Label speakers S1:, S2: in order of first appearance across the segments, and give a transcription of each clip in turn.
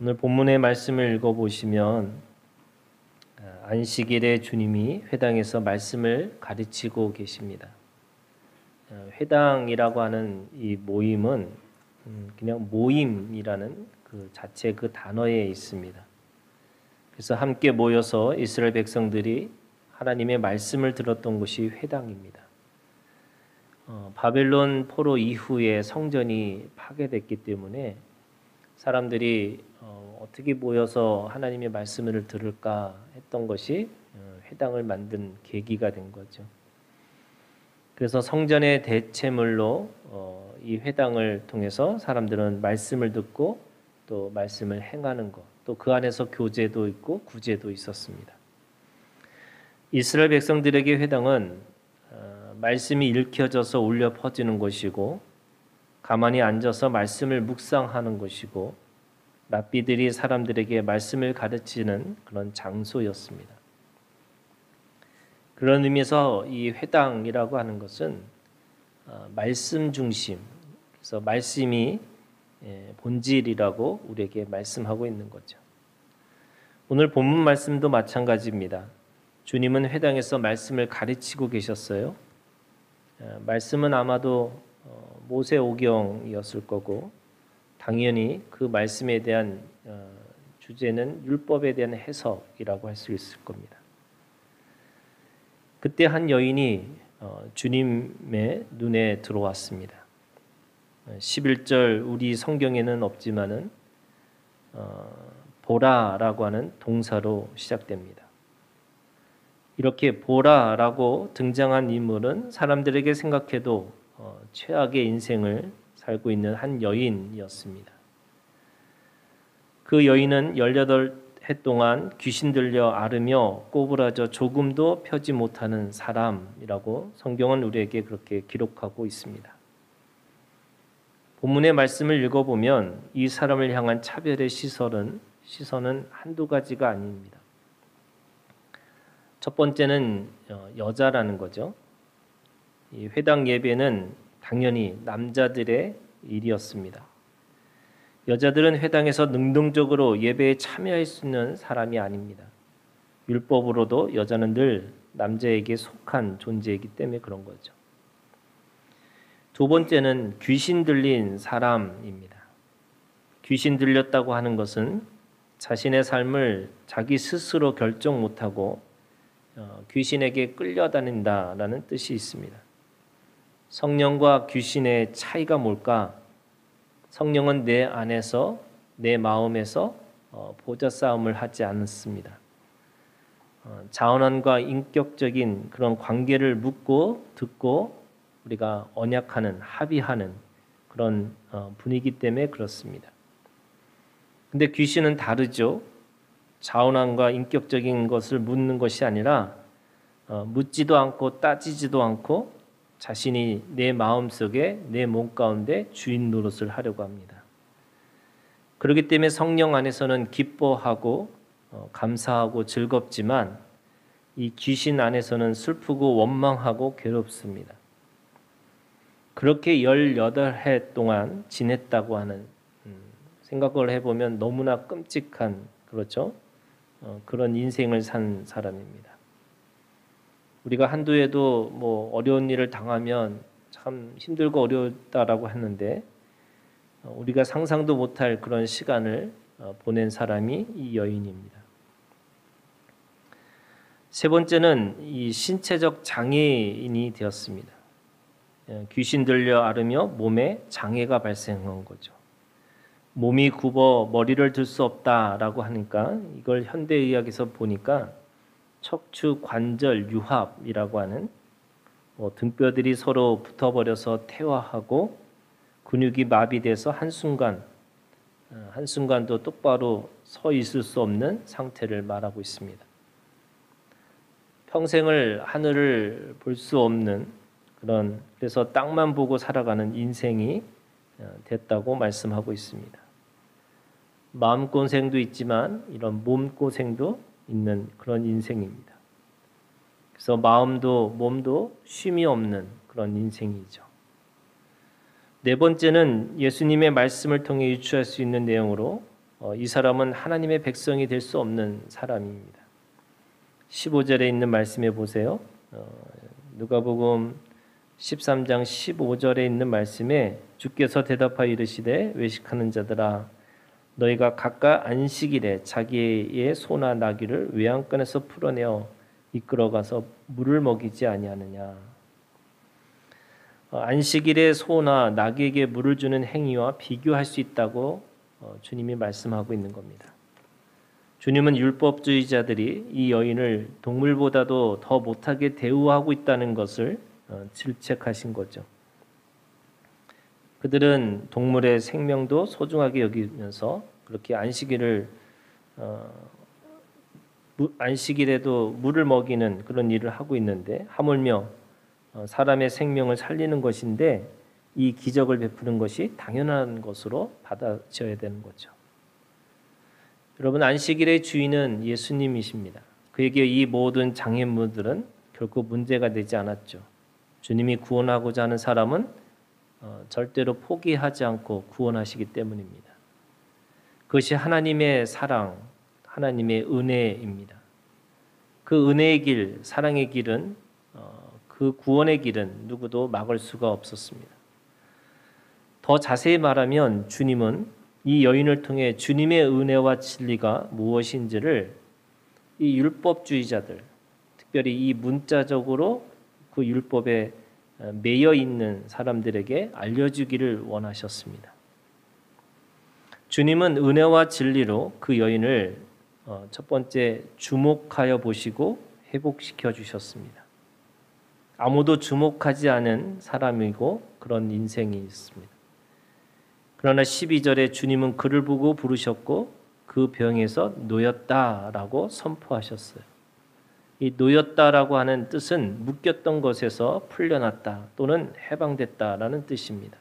S1: 오늘 본문의 말씀을 읽어보시면 안식일에 주님이 회당에서 말씀을 가르치고 계십니다. 회당이라고 하는 이 모임은 그냥 모임이라는 그 자체 그 단어에 있습니다. 그래서 함께 모여서 이스라엘 백성들이 하나님의 말씀을 들었던 곳이 회당입니다. 바벨론 포로 이후에 성전이 파괴됐기 때문에 사람들이 어떻게 모여서 하나님의 말씀을 들을까 했던 것이 회당을 만든 계기가 된 거죠. 그래서 성전의 대체물로 이 회당을 통해서 사람들은 말씀을 듣고 또 말씀을 행하는 것, 또 그 안에서 교제도 있고 구제도 있었습니다. 이스라엘 백성들에게 회당은 말씀이 읽혀져서 울려 퍼지는 곳이고 가만히 앉아서 말씀을 묵상하는 곳이고 랍비들이 사람들에게 말씀을 가르치는 그런 장소였습니다. 그런 의미에서 이 회당이라고 하는 것은 말씀 중심, 그래서 말씀이 본질이라고 우리에게 말씀하고 있는 거죠. 오늘 본문 말씀도 마찬가지입니다. 주님은 회당에서 말씀을 가르치고 계셨어요. 말씀은 아마도 모세오경이었을 거고 당연히 그 말씀에 대한 주제는 율법에 대한 해석이라고 할 수 있을 겁니다. 그때 한 여인이 주님의 눈에 들어왔습니다. 11절 우리 성경에는 없지만은 보라라고 하는 동사로 시작됩니다. 이렇게 보라라고 등장한 인물은 사람들에게 생각해도 최악의 인생을 살고 있는 한 여인이었습니다. 그 여인은 18해 동안 귀신 들려 앓으며 꼬부라져 조금도 펴지 못하는 사람이라고 성경은 우리에게 그렇게 기록하고 있습니다. 본문의 말씀을 읽어보면 이 사람을 향한 차별의 시선은 한두 가지가 아닙니다. 첫 번째는 여자라는 거죠. 이 회당 예배는 당연히 남자들의 일이었습니다. 여자들은 회당에서 능동적으로 예배에 참여할 수 있는 사람이 아닙니다. 율법으로도 여자는 늘 남자에게 속한 존재이기 때문에 그런 거죠. 두 번째는 귀신 들린 사람입니다. 귀신 들렸다고 하는 것은 자신의 삶을 자기 스스로 결정 못하고 귀신에게 끌려다닌다라는 뜻이 있습니다. 성령과 귀신의 차이가 뭘까? 성령은 내 안에서 내 마음에서 보좌 싸움을 하지 않습니다. 자원한과 인격적인 그런 관계를 묻고 듣고 우리가 언약하는 합의하는 그런 분위기 때문에 그렇습니다. 근데 귀신은 다르죠. 자원한과 인격적인 것을 묻는 것이 아니라 묻지도 않고 따지지도 않고 자신이 내 마음속에 내 몸 가운데 주인 노릇을 하려고 합니다. 그렇기 때문에 성령 안에서는 기뻐하고 감사하고 즐겁지만 이 귀신 안에서는 슬프고 원망하고 괴롭습니다. 그렇게 18해 동안 지냈다고 하는 생각을 해보면 너무나 끔찍한 그렇죠? 그런 인생을 산 사람입니다. 우리가 한두 해도 뭐 어려운 일을 당하면 참 힘들고 어려웠다라고 했는데 우리가 상상도 못할 그런 시간을 보낸 사람이 이 여인입니다. 세 번째는 이 신체적 장애인이 되었습니다. 귀신 들려 앓으며 몸에 장애가 발생한 거죠. 몸이 굽어 머리를 들 수 없다라고 하니까 이걸 현대의학에서 보니까 척추 관절 유합이라고 하는 등뼈들이 서로 붙어버려서 퇴화하고 근육이 마비돼서 한순간도 똑바로 서 있을 수 없는 상태를 말하고 있습니다. 평생을 하늘을 볼 수 없는 그래서 땅만 보고 살아가는 인생이 됐다고 말씀하고 있습니다. 마음고생도 있지만 이런 몸고생도 있는 그런 인생입니다. 그래서 마음도 몸도 쉼이 없는 그런 인생이죠. 네 번째는 예수님의 말씀을 통해 유추할 수 있는 내용으로 이 사람은 하나님의 백성이 될 수 없는 사람입니다. 15절에 있는 말씀해 보세요. 누가복음 13장 15절에 있는 말씀에 주께서 대답하여 이르시되 외식하는 자들아 너희가 각각 안식일에 자기의 소나 나귀를 외양간에서 풀어내어 이끌어가서 물을 먹이지 아니하느냐. 안식일에 소나 나귀에게 물을 주는 행위와 비교할 수 있다고 주님이 말씀하고 있는 겁니다. 주님은 율법주의자들이 이 여인을 동물보다도 더 못하게 대우하고 있다는 것을 질책하신 거죠. 그들은 동물의 생명도 소중하게 여기면서 그렇게 안식일에도 물을 먹이는 그런 일을 하고 있는데 하물며 사람의 생명을 살리는 것인데 이 기적을 베푸는 것이 당연한 것으로 받아져야 되는 거죠. 여러분, 안식일의 주인은 예수님이십니다. 그에게 이 모든 장애물들은 결코 문제가 되지 않았죠. 주님이 구원하고자 하는 사람은 절대로 포기하지 않고 구원하시기 때문입니다. 그것이 하나님의 사랑, 하나님의 은혜입니다. 그 은혜의 길, 사랑의 길은 그 구원의 길은 누구도 막을 수가 없었습니다. 더 자세히 말하면 주님은 이 여인을 통해 주님의 은혜와 진리가 무엇인지를 이 율법주의자들, 특별히 이 문자적으로 그 율법에 매여 있는 사람들에게 알려주기를 원하셨습니다. 주님은 은혜와 진리로 그 여인을 첫 번째 주목하여 보시고 회복시켜 주셨습니다. 아무도 주목하지 않은 사람이고 그런 인생이 있습니다. 그러나 12절에 주님은 그를 보고 부르셨고 그 병에서 놓였다라고 선포하셨어요. 이 놓였다라고 하는 뜻은 묶였던 것에서 풀려났다 또는 해방됐다라는 뜻입니다.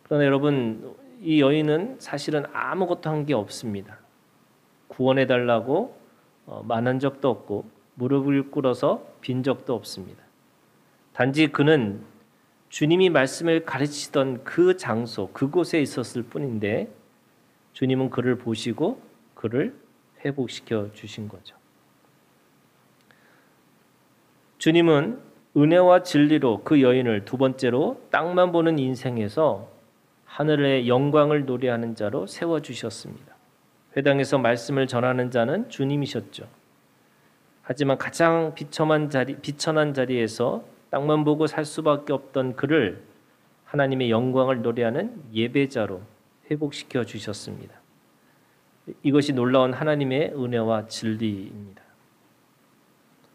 S1: 그러나 여러분, 이 여인은 사실은 아무것도 한 게 없습니다. 구원해달라고 말한 적도 없고 무릎을 꿇어서 빈 적도 없습니다. 단지 그는 주님이 말씀을 가르치던 그 장소, 그곳에 있었을 뿐인데 주님은 그를 보시고 그를 회복시켜 주신 거죠. 주님은 은혜와 진리로 그 여인을 두 번째로 땅만 보는 인생에서 하늘의 영광을 노래하는 자로 세워주셨습니다. 회당에서 말씀을 전하는 자는 주님이셨죠. 하지만 가장 비천한 자리에서 땅만 보고 살 수밖에 없던 그를 하나님의 영광을 노래하는 예배자로 회복시켜 주셨습니다. 이것이 놀라운 하나님의 은혜와 진리입니다.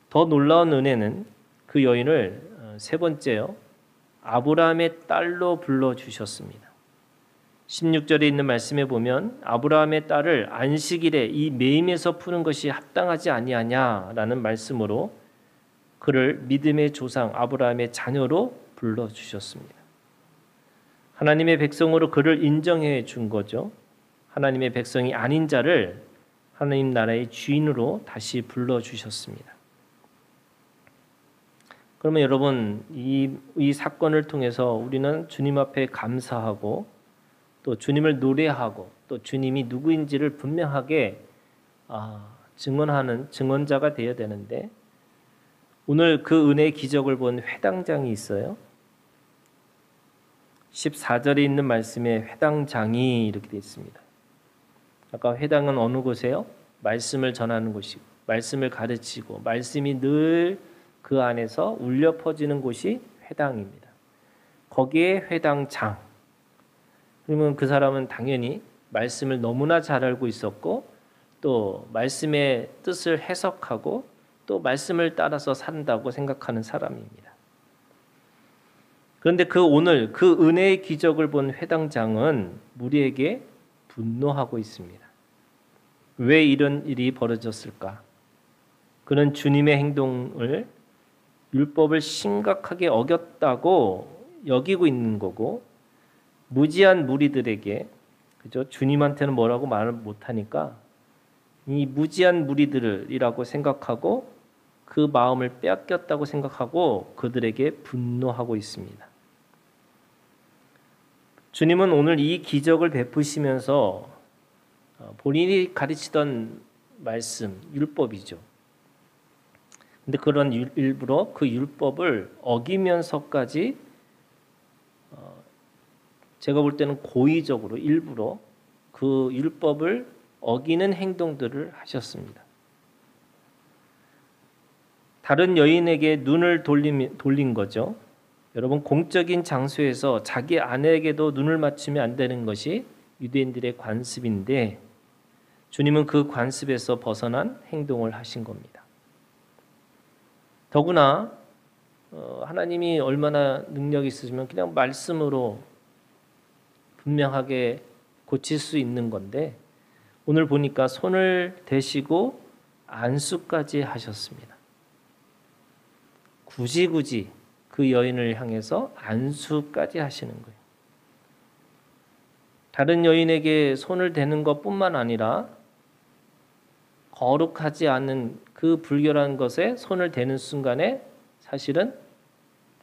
S1: 더 놀라운 은혜는 그 여인을 세 번째요, 아브라함의 딸로 불러주셨습니다. 16절에 있는 말씀에 보면 아브라함의 딸을 안식일에 이 매임에서 푸는 것이 합당하지 아니하냐라는 말씀으로 그를 믿음의 조상 아브라함의 자녀로 불러주셨습니다. 하나님의 백성으로 그를 인정해 준 거죠. 하나님의 백성이 아닌 자를 하나님 나라의 주인으로 다시 불러주셨습니다. 그러면 여러분, 이 사건을 통해서 우리는 주님 앞에 감사하고 또 주님을 노래하고 또 주님이 누구인지를 분명하게 증언하는 증언자가 되어야 되는데, 오늘 그 은혜의 기적을 본 회당장이 있어요. 14절에 있는 말씀에 회당장이 이렇게 되어 있습니다. 아까 회당은 어느 곳이에요? 말씀을 전하는 곳이고 말씀을 가르치고 말씀이 늘 그 안에서 울려 퍼지는 곳이 회당입니다. 거기에 회당장. 그러면 그 사람은 당연히 말씀을 너무나 잘 알고 있었고 또 말씀의 뜻을 해석하고 또 말씀을 따라서 산다고 생각하는 사람입니다. 그런데 오늘 그 은혜의 기적을 본 회당장은 무리에게 분노하고 있습니다. 왜 이런 일이 벌어졌을까? 그는 주님의 행동을 율법을 심각하게 어겼다고 여기고 있는 거고, 무지한 무리들에게, 그죠? 주님한테는 뭐라고 말을 못하니까 이 무지한 무리들이라고 생각하고 그 마음을 빼앗겼다고 생각하고 그들에게 분노하고 있습니다. 주님은 오늘 이 기적을 베푸시면서 본인이 가르치던 말씀, 율법이죠. 근데 그런 일부러 그 율법을 어기면서까지 제가 볼 때는 고의적으로 일부러 그 율법을 어기는 행동들을 하셨습니다. 다른 여인에게 눈을 돌린 거죠. 여러분, 공적인 장소에서 자기 아내에게도 눈을 맞추면 안 되는 것이 유대인들의 관습인데 주님은 그 관습에서 벗어난 행동을 하신 겁니다. 더구나 하나님이 얼마나 능력이 있으시면 그냥 말씀으로 분명하게 고칠 수 있는 건데 오늘 보니까 손을 대시고 안수까지 하셨습니다. 굳이 그 여인을 향해서 안수까지 하시는 거예요. 다른 여인에게 손을 대는 것뿐만 아니라 거룩하지 않은 그 불결한 것에 손을 대는 순간에 사실은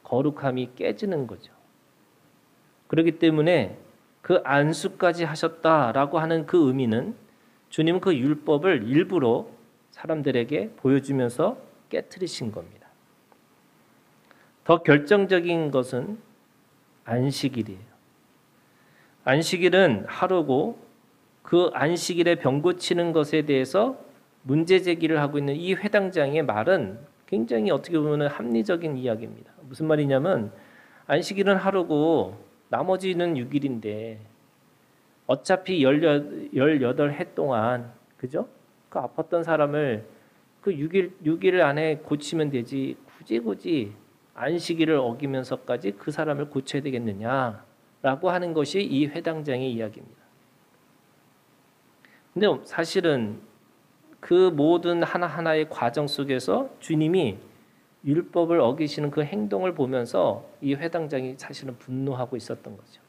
S1: 거룩함이 깨지는 거죠. 그렇기 때문에 그 안수까지 하셨다라고 하는 그 의미는 주님은 그 율법을 일부러 사람들에게 보여주면서 깨트리신 겁니다. 더 결정적인 것은 안식일이에요. 안식일은 하루고 그 안식일에 병 고치는 것에 대해서 문제 제기를 하고 있는 이 회당장의 말은 굉장히 어떻게 보면 합리적인 이야기입니다. 무슨 말이냐면 안식일은 하루고 나머지는 6일인데 어차피 18해 동안 그죠? 그 아팠던 사람을 그 6일 안에 고치면 되지 굳이 안식일을 어기면서까지 그 사람을 고쳐야 되겠느냐라고 하는 것이 이 회당장의 이야기입니다. 근데 사실은 그 모든 하나하나의 과정 속에서 주님이 율법을 어기시는 그 행동을 보면서 이 회당장이 사실은 분노하고 있었던 거죠.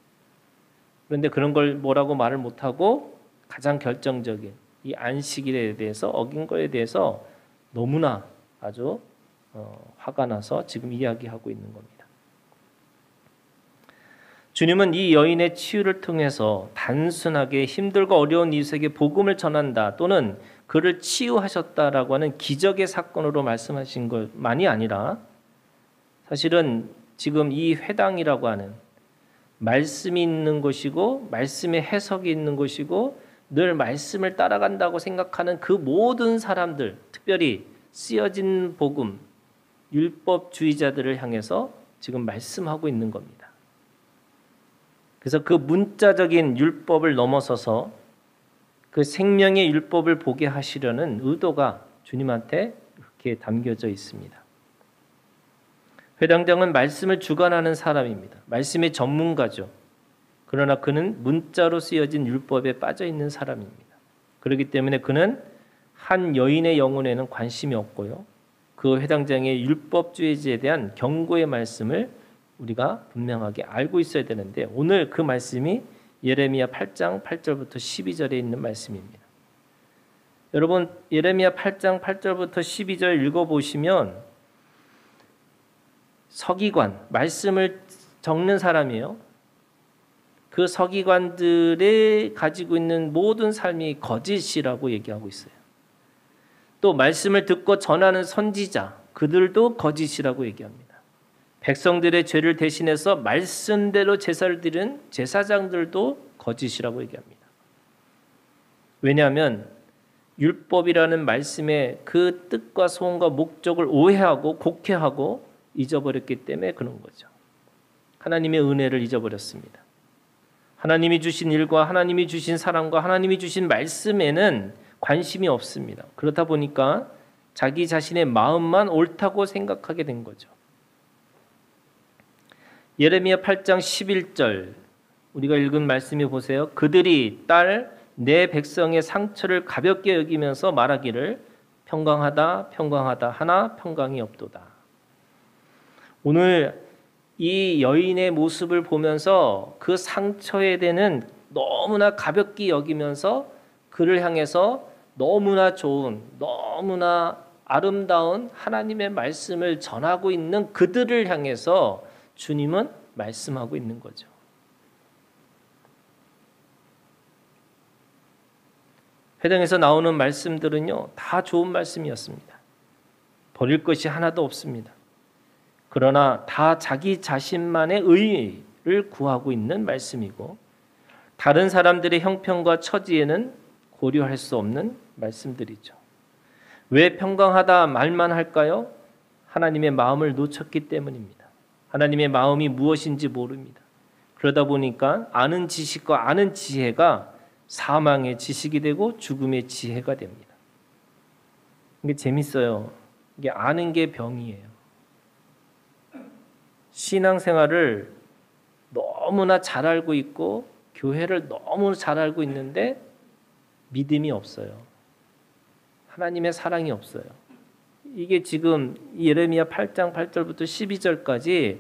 S1: 그런데 그런 걸 뭐라고 말을 못하고 가장 결정적인 이 안식일에 대해서 어긴 거에 대해서 너무나 아주 화가 나서 지금 이야기하고 있는 겁니다. 주님은 이 여인의 치유를 통해서 단순하게 힘들고 어려운 이웃에게 복음을 전한다 또는 그를 치유하셨다라고 하는 기적의 사건으로 말씀하신 것만이 아니라 사실은 지금 이 회당이라고 하는 말씀이 있는 곳이고 말씀의 해석이 있는 곳이고 늘 말씀을 따라간다고 생각하는 그 모든 사람들, 특별히 쓰여진 복음, 율법주의자들을 향해서 지금 말씀하고 있는 겁니다. 그래서 그 문자적인 율법을 넘어서서 그 생명의 율법을 보게 하시려는 의도가 주님한테 그렇게 담겨져 있습니다. 회당장은 말씀을 주관하는 사람입니다. 말씀의 전문가죠. 그러나 그는 문자로 쓰여진 율법에 빠져 있는 사람입니다. 그렇기 때문에 그는 한 여인의 영혼에는 관심이 없고요. 그 회당장의 율법주의자에 대한 경고의 말씀을 우리가 분명하게 알고 있어야 되는데 오늘 그 말씀이 예레미야 8장 8절부터 12절에 있는 말씀입니다. 여러분 예레미야 8장 8절부터 12절 읽어보시면 서기관, 말씀을 적는 사람이에요. 그 서기관들이 가지고 있는 모든 삶이 거짓이라고 얘기하고 있어요. 또 말씀을 듣고 전하는 선지자, 그들도 거짓이라고 얘기합니다. 백성들의 죄를 대신해서 말씀대로 제사를 드리는 제사장들도 거짓이라고 얘기합니다. 왜냐하면 율법이라는 말씀의 그 뜻과 소원과 목적을 오해하고 곡해하고 잊어버렸기 때문에 그런 거죠. 하나님의 은혜를 잊어버렸습니다. 하나님이 주신 일과 하나님이 주신 사랑과 하나님이 주신 말씀에는 관심이 없습니다. 그렇다 보니까 자기 자신의 마음만 옳다고 생각하게 된 거죠. 예레미야 8장 11절 우리가 읽은 말씀이 보세요. 그들이 딸 내 백성의 상처를 가볍게 여기면서 말하기를 평강하다 평강하다 하나 평강이 없도다. 오늘 이 여인의 모습을 보면서 그 상처에 대는 너무나 가볍게 여기면서 그를 향해서 너무나 좋은 너무나 아름다운 하나님의 말씀을 전하고 있는 그들을 향해서 주님은 말씀하고 있는 거죠. 회당에서 나오는 말씀들은요, 다 좋은 말씀이었습니다. 버릴 것이 하나도 없습니다. 그러나 다 자기 자신만의 의의를 구하고 있는 말씀이고 다른 사람들의 형편과 처지에는 고려할 수 없는 말씀들이죠. 왜 평강하다 말만 할까요? 하나님의 마음을 놓쳤기 때문입니다. 하나님의 마음이 무엇인지 모릅니다. 그러다 보니까 아는 지식과 아는 지혜가 사망의 지식이 되고 죽음의 지혜가 됩니다. 이게 재밌어요. 이게 아는 게 병이에요. 신앙생활을 너무나 잘 알고 있고 교회를 너무 잘 알고 있는데 믿음이 없어요. 하나님의 사랑이 없어요. 이게 지금 예레미야 8장 8절부터 12절까지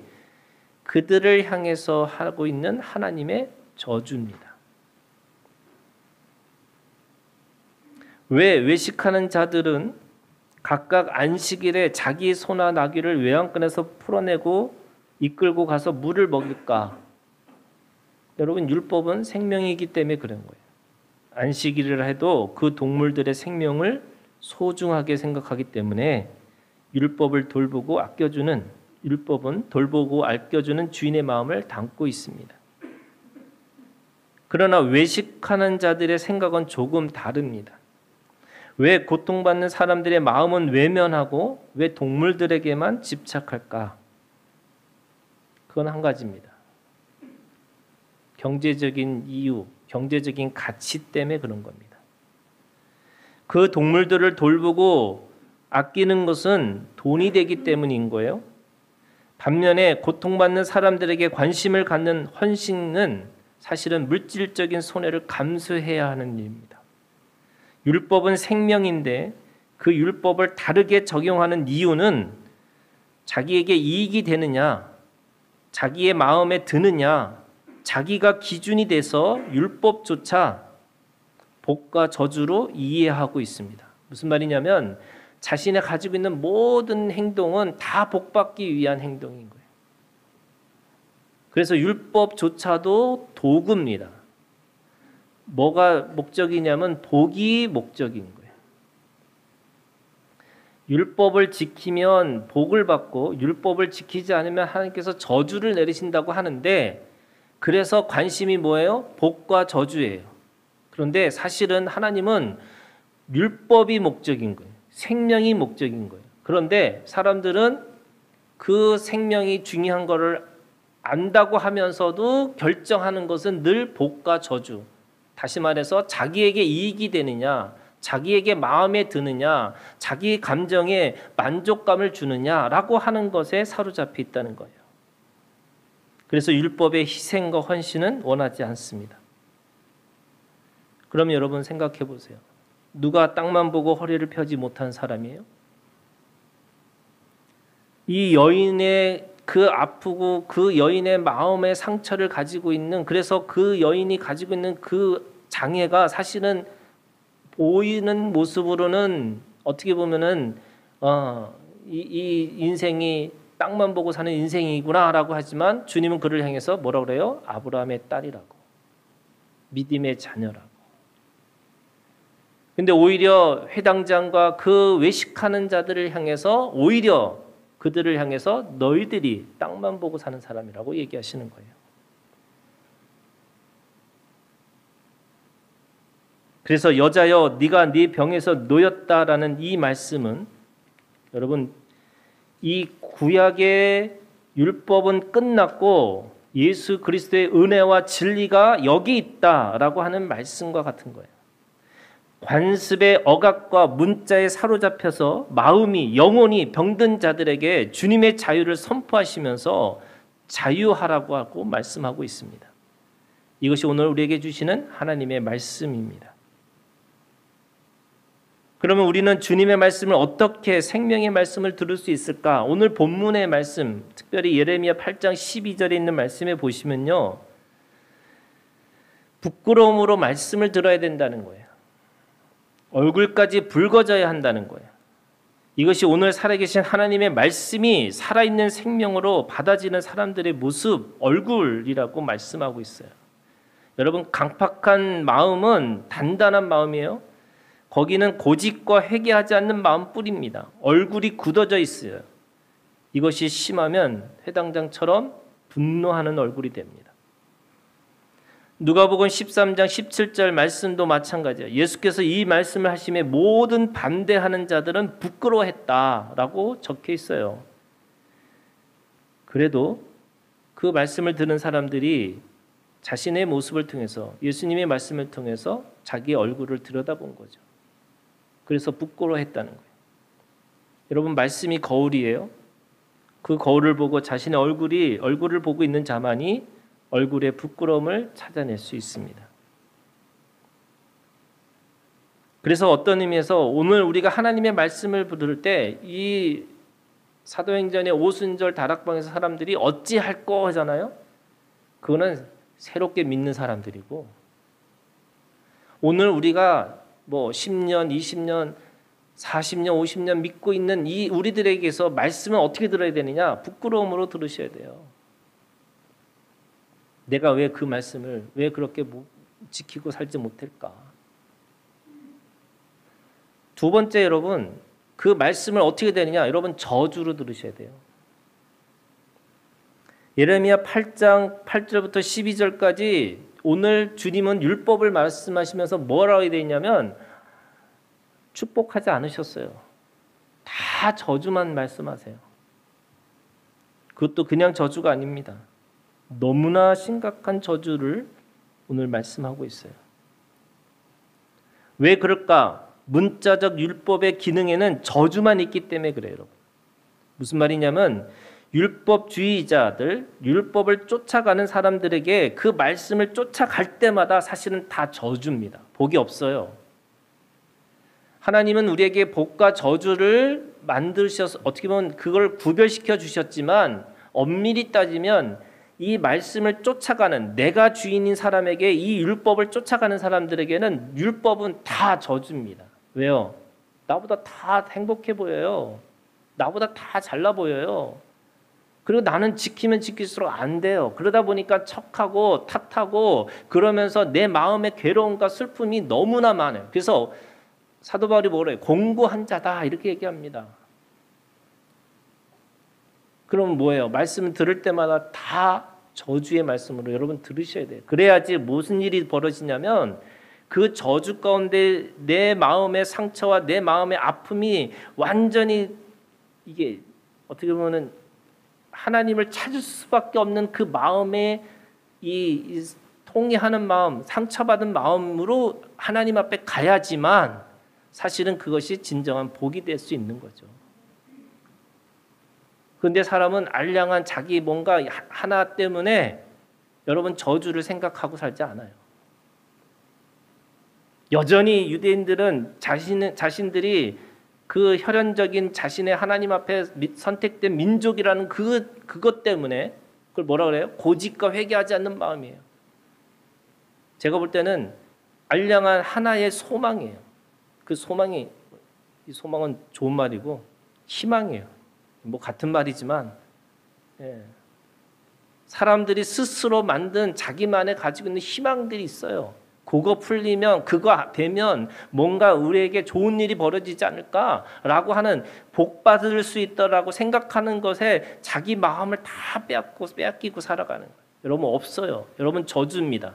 S1: 그들을 향해서 하고 있는 하나님의 저주입니다. 왜 외식하는 자들은 각각 안식일에 자기 소나 나귀를 외양간에서 풀어내고 이끌고 가서 물을 먹일까? 여러분, 율법은 생명이기 때문에 그런 거예요. 안식일을 해도 그 동물들의 생명을 소중하게 생각하기 때문에 율법은 돌보고 아껴주는 주인의 마음을 담고 있습니다. 그러나 외식하는 자들의 생각은 조금 다릅니다. 왜 고통받는 사람들의 마음은 외면하고 왜 동물들에게만 집착할까? 그건 한 가지입니다. 경제적인 이유, 경제적인 가치 때문에 그런 겁니다. 그 동물들을 돌보고 아끼는 것은 돈이 되기 때문인 거예요. 반면에 고통받는 사람들에게 관심을 갖는 헌신은 사실은 물질적인 손해를 감수해야 하는 일입니다. 율법은 생명인데 그 율법을 다르게 적용하는 이유는 자기에게 이익이 되느냐, 자기의 마음에 드느냐, 자기가 기준이 돼서 율법조차 복과 저주로 이해하고 있습니다. 무슨 말이냐면 자신이 가지고 있는 모든 행동은 다 복받기 위한 행동인 거예요. 그래서 율법조차도 도구입니다. 뭐가 목적이냐면 복이 목적인 거예요. 율법을 지키면 복을 받고 율법을 지키지 않으면 하나님께서 저주를 내리신다고 하는데 그래서 관심이 뭐예요? 복과 저주예요. 그런데 사실은 하나님은 율법이 목적인 거예요. 생명이 목적인 거예요. 그런데 사람들은 그 생명이 중요한 것을 안다고 하면서도 결정하는 것은 늘 복과 저주. 다시 말해서 자기에게 이익이 되느냐, 자기에게 마음에 드느냐, 자기 감정에 만족감을 주느냐라고 하는 것에 사로잡혀 있다는 거예요. 그래서 율법의 희생과 헌신은 원하지 않습니다. 그럼 여러분 생각해 보세요. 누가 땅만 보고 허리를 펴지 못한 사람이에요? 이 여인의 그 아프고 그 여인의 마음의 상처를 가지고 있는, 그래서 그 여인이 가지고 있는 그 장애가 사실은 보이는 모습으로는 어떻게 보면은 이 인생이 땅만 보고 사는 인생이구나라고 하지만 주님은 그를 향해서 뭐라고 그래요? 아브라함의 딸이라고, 믿음의 자녀라고. 근데 오히려 회당장과 그 외식하는 자들을 향해서 오히려 그들을 향해서 너희들이 땅만 보고 사는 사람이라고 얘기하시는 거예요. 그래서 여자여 네가 네 병에서 놓였다라는 이 말씀은 여러분 이 구약의 율법은 끝났고 예수 그리스도의 은혜와 진리가 여기 있다라고 하는 말씀과 같은 거예요. 관습의 억압과 문자에 사로잡혀서 마음이 영혼이 병든 자들에게 주님의 자유를 선포하시면서 자유하라고 하고 말씀하고 있습니다. 이것이 오늘 우리에게 주시는 하나님의 말씀입니다. 그러면 우리는 주님의 말씀을 어떻게 생명의 말씀을 들을 수 있을까? 오늘 본문의 말씀, 특별히 예레미야 8장 12절에 있는 말씀에 보시면요, 부끄러움으로 말씀을 들어야 된다는 거예요. 얼굴까지 붉어져야 한다는 거예요. 이것이 오늘 살아계신 하나님의 말씀이 살아있는 생명으로 받아지는 사람들의 모습, 얼굴이라고 말씀하고 있어요. 여러분, 강팍한 마음은 단단한 마음이에요. 거기는 고집과 회개하지 않는 마음뿐입니다. 얼굴이 굳어져 있어요. 이것이 심하면 회당장처럼 분노하는 얼굴이 됩니다. 누가복음 13장 17절 말씀도 마찬가지예요. 예수께서 이 말씀을 하심에 모든 반대하는 자들은 부끄러워했다라고 적혀 있어요. 그래도 그 말씀을 들은 사람들이 자신의 모습을 통해서 예수님의 말씀을 통해서 자기의 얼굴을 들여다본 거죠. 그래서 부끄러워했다는 거예요. 여러분, 말씀이 거울이에요. 그 거울을 보고 자신의 얼굴을 보고 있는 자만이 얼굴의 부끄러움을 찾아낼 수 있습니다. 그래서 어떤 의미에서 오늘 우리가 하나님의 말씀을 들을 때 이 사도행전의 오순절 다락방에서 사람들이 어찌할꼬 하잖아요. 그거는 새롭게 믿는 사람들이고, 오늘 우리가 뭐 10년, 20년, 40년, 50년 믿고 있는 이 우리들에게서 말씀은 어떻게 들어야 되느냐? 부끄러움으로 들으셔야 돼요. 내가 왜 그 말씀을 왜 그렇게 지키고 살지 못할까? 두 번째, 여러분, 그 말씀을 어떻게 되느냐? 여러분, 저주로 들으셔야 돼요. 예레미야 8장 8절부터 12절까지 오늘 주님은 율법을 말씀하시면서 뭐라고 되어 있냐면 축복하지 않으셨어요. 다 저주만 말씀하세요. 그것도 그냥 저주가 아닙니다. 너무나 심각한 저주를 오늘 말씀하고 있어요. 왜 그럴까? 문자적 율법의 기능에는 저주만 있기 때문에 그래요, 여러분. 무슨 말이냐면 율법주의자들, 율법을 쫓아가는 사람들에게 그 말씀을 쫓아갈 때마다 사실은 다 저주입니다. 복이 없어요. 하나님은 우리에게 복과 저주를 만드셔서 어떻게 보면 그걸 구별시켜 주셨지만 엄밀히 따지면 이 말씀을 쫓아가는 내가 주인인 사람에게 이 율법을 쫓아가는 사람들에게는 율법은 다 저주입니다. 왜요? 나보다 다 행복해 보여요. 나보다 다 잘나 보여요. 그리고 나는 지키면 지킬수록 안 돼요. 그러다 보니까 척하고 탓하고 그러면서 내 마음의 괴로움과 슬픔이 너무나 많아요. 그래서 사도 바울이 뭐래요? 공고한 자다 이렇게 얘기합니다. 그럼 뭐예요? 말씀을 들을 때마다 다 저주의 말씀으로 여러분 들으셔야 돼요. 그래야지 무슨 일이 벌어지냐면 그 저주 가운데 내 마음의 상처와 내 마음의 아픔이 완전히 이게 어떻게 보면은 하나님을 찾을 수밖에 없는 그 마음의 이 통회하는 마음, 상처받은 마음으로 하나님 앞에 가야지만 사실은 그것이 진정한 복이 될 수 있는 거죠. 그런데 사람은 알량한 자기 뭔가 하나 때문에 여러분 저주를 생각하고 살지 않아요. 여전히 유대인들은 자신들이 그 혈연적인 자신의 하나님 앞에 선택된 민족이라는 그것 때문에 그걸 뭐라 그래요? 고집과 회개하지 않는 마음이에요. 제가 볼 때는 알량한 하나의 소망이에요. 그 소망이 이 소망은 좋은 말이고 희망이에요. 뭐 같은 말이지만 사람들이 스스로 만든 자기만의 가지고 있는 희망들이 있어요. 그거 풀리면 그거 되면 뭔가 우리에게 좋은 일이 벌어지지 않을까라고 하는 복 받을 수 있다라고 생각하는 것에 자기 마음을 다 빼앗기고 살아가는 거예요. 여러분 없어요. 여러분 저주입니다.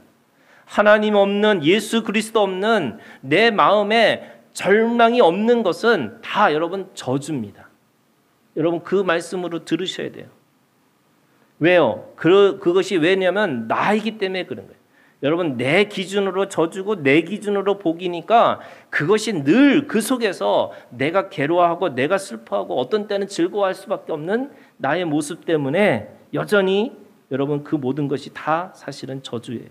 S1: 하나님 없는 예수 그리스도 없는 내 마음에 절망이 없는 것은 다 여러분 저주입니다. 여러분 그 말씀으로 들으셔야 돼요. 왜요? 그것이 왜냐면 나이기 때문에 그런 거예요. 여러분 내 기준으로 저주고 내 기준으로 복이니까 그것이 늘 그 속에서 내가 괴로워하고 내가 슬퍼하고 어떤 때는 즐거워할 수밖에 없는 나의 모습 때문에 여전히 여러분 그 모든 것이 다 사실은 저주예요.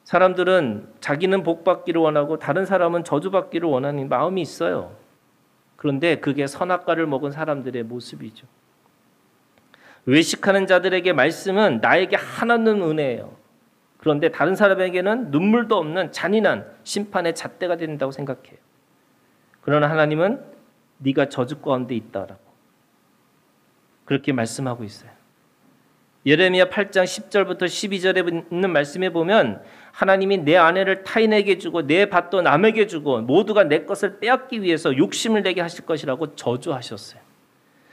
S1: 사람들은 자기는 복받기를 원하고 다른 사람은 저주받기를 원하는 마음이 있어요. 그런데 그게 선악과를 먹은 사람들의 모습이죠. 외식하는 자들에게 말씀은 나에게 한없는 은혜예요. 그런데 다른 사람에게는 눈물도 없는 잔인한 심판의 잣대가 된다고 생각해요. 그러나 하나님은 네가 저주 가운데 있다라고 그렇게 말씀하고 있어요. 예레미야 8장 10절부터 12절에 있는 말씀에 보면 하나님이 내 아내를 타인에게 주고 내 밭도 남에게 주고 모두가 내 것을 빼앗기 위해서 욕심을 내게 하실 것이라고 저주하셨어요.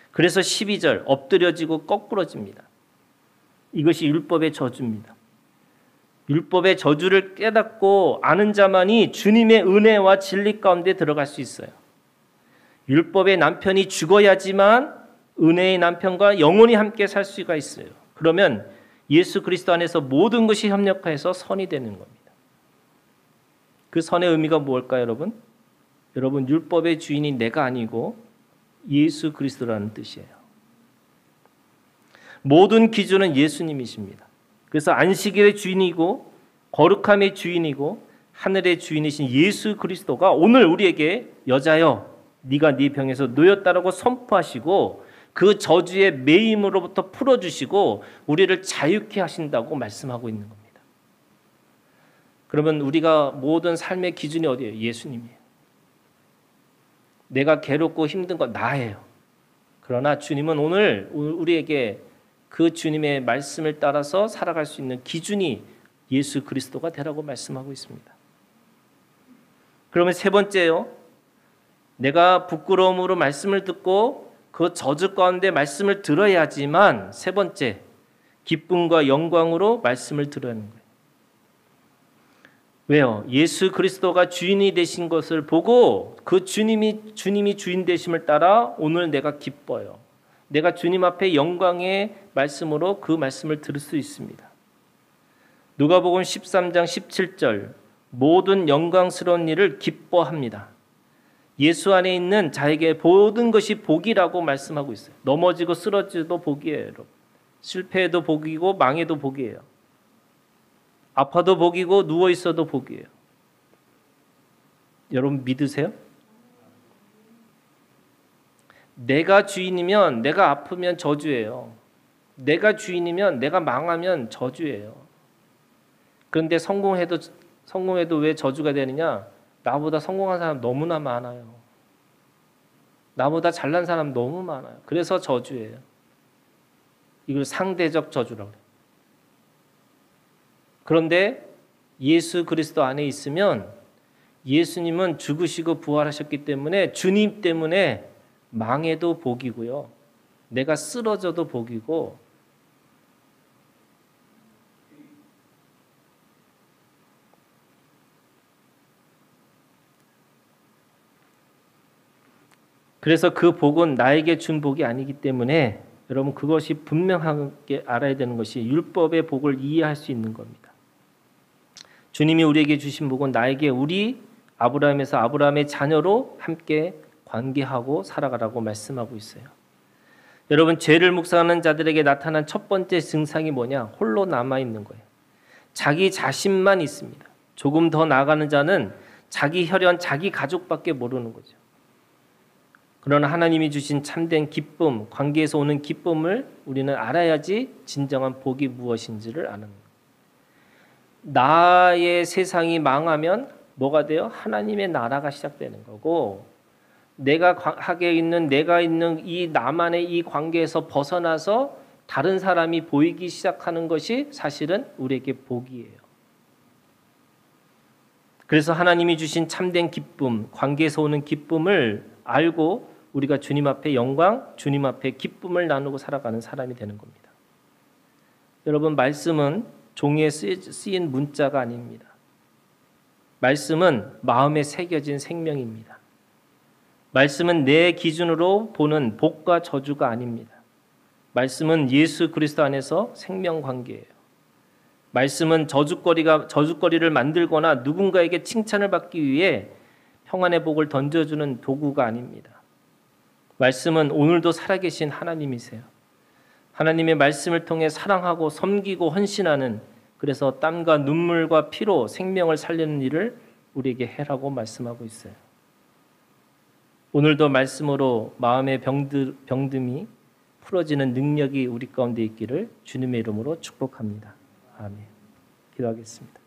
S1: 그래서 12절 엎드려지고 거꾸러집니다. 이것이 율법의 저주입니다. 율법의 저주를 깨닫고 아는 자만이 주님의 은혜와 진리 가운데 들어갈 수 있어요. 율법의 남편이 죽어야지만 은혜의 남편과 영원히 함께 살 수가 있어요. 그러면 예수 그리스도 안에서 모든 것이 협력해서 선이 되는 겁니다. 그 선의 의미가 무엇일까요, 여러분? 여러분, 율법의 주인이 내가 아니고 예수 그리스도라는 뜻이에요. 모든 기준은 예수님이십니다. 그래서 안식일의 주인이고 거룩함의 주인이고 하늘의 주인이신 예수 그리스도가 오늘 우리에게 여자여 네가 네 병에서 놓였다라고 선포하시고 그 저주의 매임으로부터 풀어주시고 우리를 자유케 하신다고 말씀하고 있는 겁니다. 그러면 우리가 모든 삶의 기준이 어디예요? 예수님이에요. 내가 괴롭고 힘든 건 나예요. 그러나 주님은 오늘 우리에게 그 주님의 말씀을 따라서 살아갈 수 있는 기준이 예수 그리스도가 되라고 말씀하고 있습니다. 그러면 세 번째요. 내가 부끄러움으로 말씀을 듣고 그 저주 가운데 말씀을 들어야지만 세 번째, 기쁨과 영광으로 말씀을 들어야 하는 거예요. 왜요? 예수 그리스도가 주인이 되신 것을 보고 그 주님이 주인 되심을 따라 오늘 내가 기뻐요. 내가 주님 앞에 영광의 말씀으로 그 말씀을 들을 수 있습니다. 누가복음 13장 17절 모든 영광스러운 일을 기뻐합니다. 예수 안에 있는 자에게 모든 것이 복이라고 말씀하고 있어요. 넘어지고 쓰러져도 복이에요. 여러분. 실패해도 복이고 망해도 복이에요. 아파도 복이고 누워있어도 복이에요. 여러분 믿으세요? 내가 주인이면 내가 아프면 저주예요. 내가 주인이면 내가 망하면 저주예요. 그런데 성공해도 왜 저주가 되느냐? 나보다 성공한 사람 너무나 많아요. 나보다 잘난 사람 너무 많아요. 그래서 저주예요. 이걸 상대적 저주라고 해요. 그런데 예수 그리스도 안에 있으면 예수님은 죽으시고 부활하셨기 때문에 주님 때문에 망해도 복이고요. 내가 쓰러져도 복이고 그래서 그 복은 나에게 준 복이 아니기 때문에 여러분 그것이 분명하게 알아야 되는 것이 율법의 복을 이해할 수 있는 겁니다. 주님이 우리에게 주신 복은 나에게 우리 아브라함에서 아브라함의 자녀로 함께 관계하고 살아가라고 말씀하고 있어요. 여러분 죄를 묵상하는 자들에게 나타난 첫 번째 증상이 뭐냐? 홀로 남아있는 거예요. 자기 자신만 있습니다. 조금 더 나아가는 자는 자기 혈연, 자기 가족밖에 모르는 거죠. 그러나 하나님이 주신 참된 기쁨, 관계에서 오는 기쁨을 우리는 알아야지 진정한 복이 무엇인지를 아는 거예요. 나의 세상이 망하면 뭐가 돼요? 하나님의 나라가 시작되는 거고 내가 있는 이 나만의 이 관계에서 벗어나서 다른 사람이 보이기 시작하는 것이 사실은 우리에게 복이에요. 그래서 하나님이 주신 참된 기쁨, 관계에서 오는 기쁨을 알고 우리가 주님 앞에 영광, 주님 앞에 기쁨을 나누고 살아가는 사람이 되는 겁니다. 여러분 말씀은 종이에 쓰인 문자가 아닙니다. 말씀은 마음에 새겨진 생명입니다. 말씀은 내 기준으로 보는 복과 저주가 아닙니다. 말씀은 예수 그리스도 안에서 생명 관계예요. 말씀은 저주거리를 만들거나 누군가에게 칭찬을 받기 위해 평안의 복을 던져주는 도구가 아닙니다. 말씀은 오늘도 살아계신 하나님이세요. 하나님의 말씀을 통해 사랑하고 섬기고 헌신하는 그래서 땀과 눈물과 피로 생명을 살리는 일을 우리에게 해라고 말씀하고 있어요. 오늘도 말씀으로 마음의 병듦이 풀어지는 능력이 우리 가운데 있기를 주님의 이름으로 축복합니다. 아멘. 기도하겠습니다.